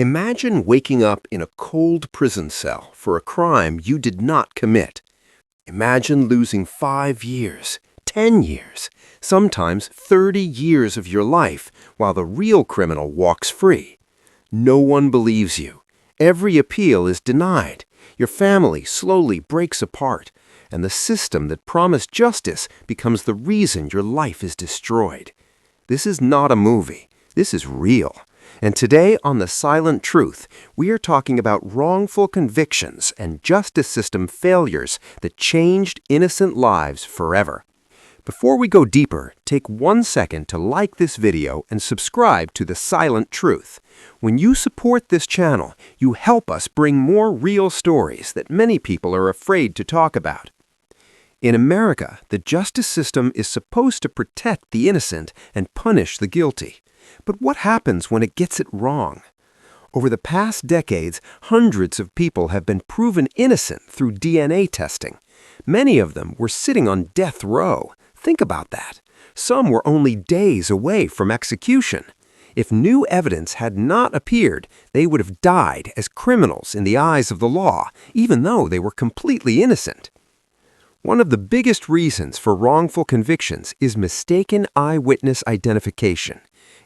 Imagine waking up in a cold prison cell for a crime you did not commit. Imagine losing 5 years, 10 years, sometimes 30 years of your life while the real criminal walks free. No one believes you. Every appeal is denied. Your family slowly breaks apart, and the system that promised justice becomes the reason your life is destroyed. This is not a movie. This is real. And today on The Silent Truth, we are talking about wrongful convictions and justice system failures that changed innocent lives forever. Before we go deeper, take 1 second to like this video and subscribe to The Silent Truth. When you support this channel, you help us bring more real stories that many people are afraid to talk about. In America, the justice system is supposed to protect the innocent and punish the guilty. But what happens when it gets it wrong? Over the past decades, hundreds of people have been proven innocent through DNA testing. Many of them were sitting on death row. Think about that. Some were only days away from execution. If new evidence had not appeared, they would have died as criminals in the eyes of the law, even though they were completely innocent. One of the biggest reasons for wrongful convictions is mistaken eyewitness identification.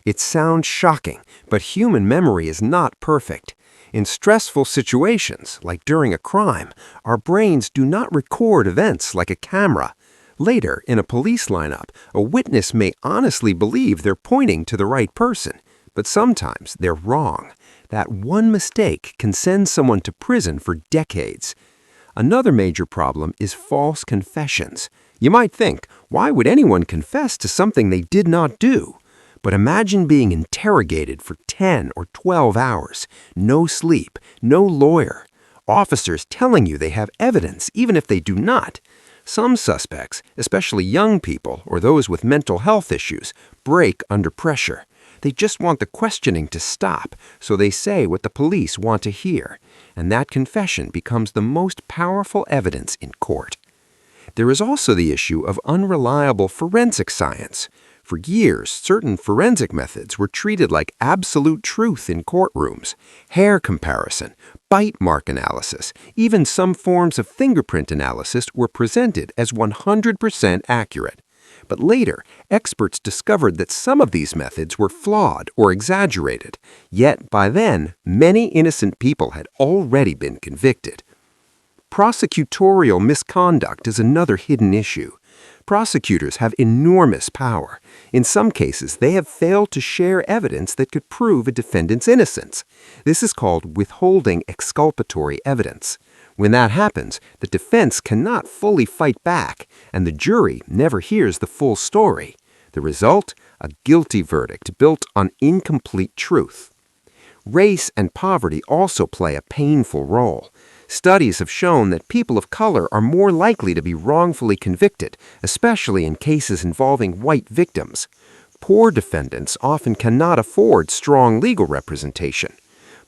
It sounds shocking, but human memory is not perfect. In stressful situations, like during a crime, our brains do not record events like a camera. Later, in a police lineup, a witness may honestly believe they're pointing to the right person, but sometimes they're wrong. That one mistake can send someone to prison for decades. Another major problem is false confessions. You might think, why would anyone confess to something they did not do? But imagine being interrogated for 10 or 12 hours, no sleep, no lawyer, officers telling you they have evidence even if they do not. Some suspects, especially young people or those with mental health issues, break under pressure. They just want the questioning to stop, so they say what the police want to hear, and that confession becomes the most powerful evidence in court. There is also the issue of unreliable forensic science. For years, certain forensic methods were treated like absolute truth in courtrooms. Hair comparison, bite mark analysis, even some forms of fingerprint analysis were presented as 100% accurate. But later, experts discovered that some of these methods were flawed or exaggerated. Yet, by then, many innocent people had already been convicted. Prosecutorial misconduct is another hidden issue. Prosecutors have enormous power. In some cases, they have failed to share evidence that could prove a defendant's innocence. This is called withholding exculpatory evidence. When that happens, the defense cannot fully fight back, and the jury never hears the full story. The result? A guilty verdict built on incomplete truth. Race and poverty also play a painful role. Studies have shown that people of color are more likely to be wrongfully convicted, especially in cases involving white victims. Poor defendants often cannot afford strong legal representation.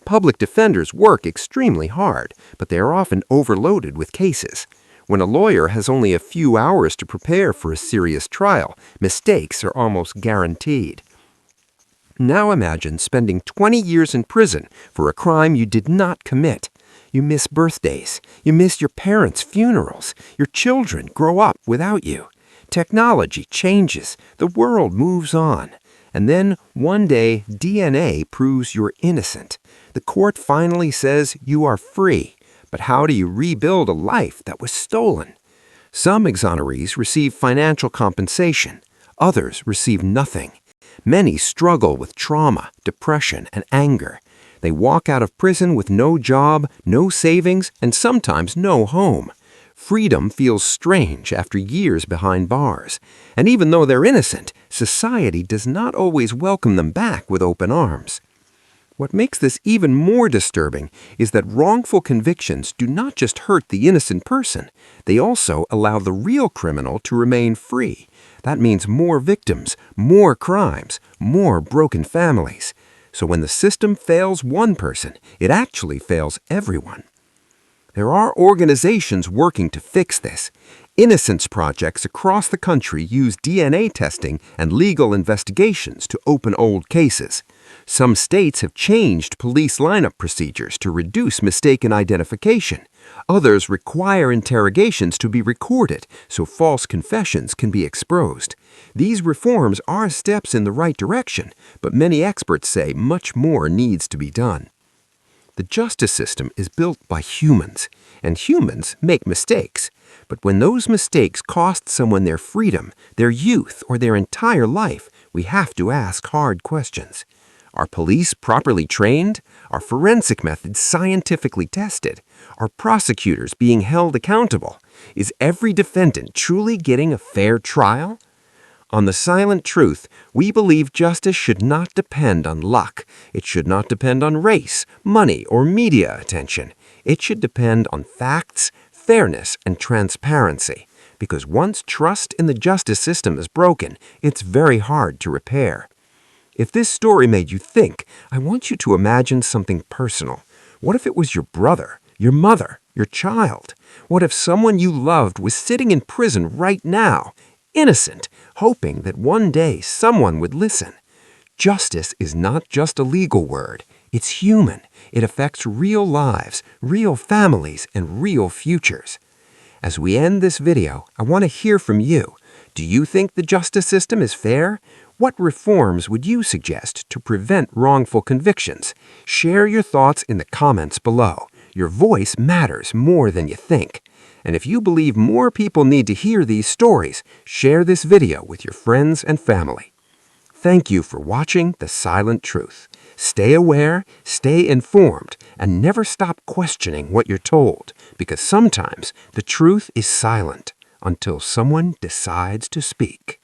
Public defenders work extremely hard, but they are often overloaded with cases. When a lawyer has only a few hours to prepare for a serious trial, mistakes are almost guaranteed. Now imagine spending 20 years in prison for a crime you did not commit. You miss birthdays. You miss your parents' funerals. Your children grow up without you. Technology changes. The world moves on. And then, one day, DNA proves you're innocent. The court finally says you are free. But how do you rebuild a life that was stolen? Some exonerees receive financial compensation. Others receive nothing. Many struggle with trauma, depression, and anger. They walk out of prison with no job, no savings, and sometimes no home. Freedom feels strange after years behind bars. And even though they're innocent, society does not always welcome them back with open arms. What makes this even more disturbing is that wrongful convictions do not just hurt the innocent person. They also allow the real criminal to remain free. That means more victims, more crimes, more broken families. So when the system fails one person, it actually fails everyone. There are organizations working to fix this. Innocence projects across the country use DNA testing and legal investigations to open old cases. Some states have changed police lineup procedures to reduce mistaken identification. Others require interrogations to be recorded so false confessions can be exposed. These reforms are steps in the right direction, but many experts say much more needs to be done. The justice system is built by humans, and humans make mistakes. But when those mistakes cost someone their freedom, their youth, or their entire life, we have to ask hard questions. Are police properly trained? Are forensic methods scientifically tested? Are prosecutors being held accountable? Is every defendant truly getting a fair trial? On The Silent Truth, we believe justice should not depend on luck. It should not depend on race, money, or media attention. It should depend on facts, fairness, and transparency. Because once trust in the justice system is broken, it's very hard to repair. If this story made you think, I want you to imagine something personal. What if it was your brother, your mother, your child? What if someone you loved was sitting in prison right now, innocent, hoping that one day someone would listen? Justice is not just a legal word. It's human. It affects real lives, real families, and real futures. As we end this video, I want to hear from you. Do you think the justice system is fair? What reforms would you suggest to prevent wrongful convictions? Share your thoughts in the comments below. Your voice matters more than you think. And if you believe more people need to hear these stories, share this video with your friends and family. Thank you for watching The Silent Truth. Stay aware, stay informed, and never stop questioning what you're told, because sometimes the truth is silent until someone decides to speak.